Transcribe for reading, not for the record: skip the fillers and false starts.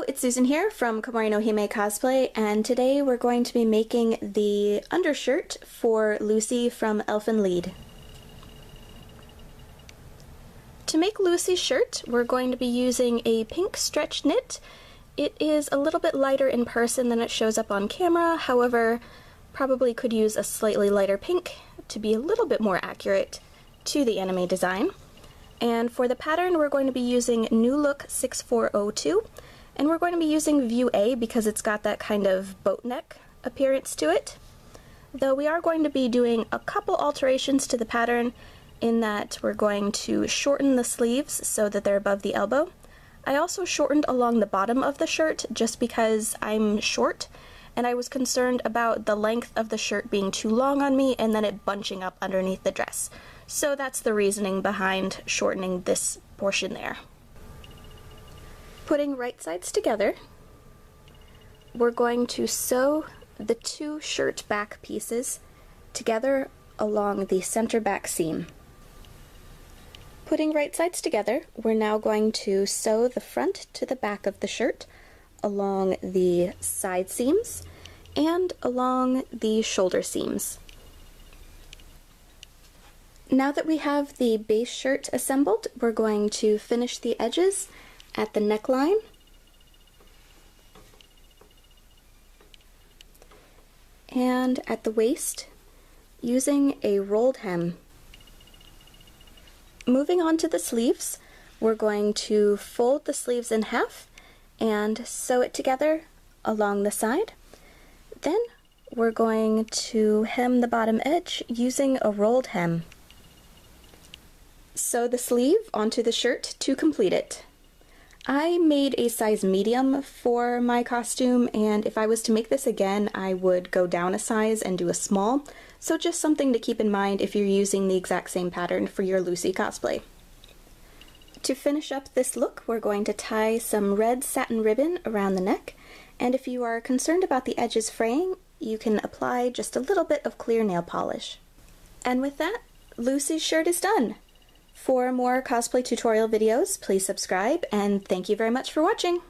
it's Susan here from Komori no Hime Cosplay, and today we're going to be making the undershirt for Lucy from Elfen Lied. To make Lucy's shirt, we're going to be using a pink stretch knit. It is a little bit lighter in person than it shows up on camera, however, probably could use a slightly lighter pink to be a little bit more accurate to the anime design. And for the pattern, we're going to be using New Look 6402, and we're going to be using View A because it's got that kind of boat neck appearance to it. Though we are going to be doing a couple alterations to the pattern in that we're going to shorten the sleeves so that they're above the elbow. I also shortened along the bottom of the shirt just because I'm short, and I was concerned about the length of the shirt being too long on me and then it bunching up underneath the dress. So that's the reasoning behind shortening this portion there. Putting right sides together, we're going to sew the two shirt back pieces together along the center back seam. Putting right sides together, we're now going to sew the front to the back of the shirt along the side seams and along the shoulder seams. Now that we have the base shirt assembled, we're going to finish the edges at the neckline and at the waist using a rolled hem. Moving on to the sleeves, we're going to fold the sleeves in half and sew it together along the side. Then we're going to hem the bottom edge using a rolled hem. Sew the sleeve onto the shirt to complete it. I made a size medium for my costume, and if I was to make this again, I would go down a size and do a small, so just something to keep in mind if you're using the exact same pattern for your Lucy cosplay. To finish up this look, we're going to tie some red satin ribbon around the neck, and if you are concerned about the edges fraying, you can apply just a little bit of clear nail polish. And with that, Lucy's shirt is done! For more cosplay tutorial videos, please subscribe, and thank you very much for watching!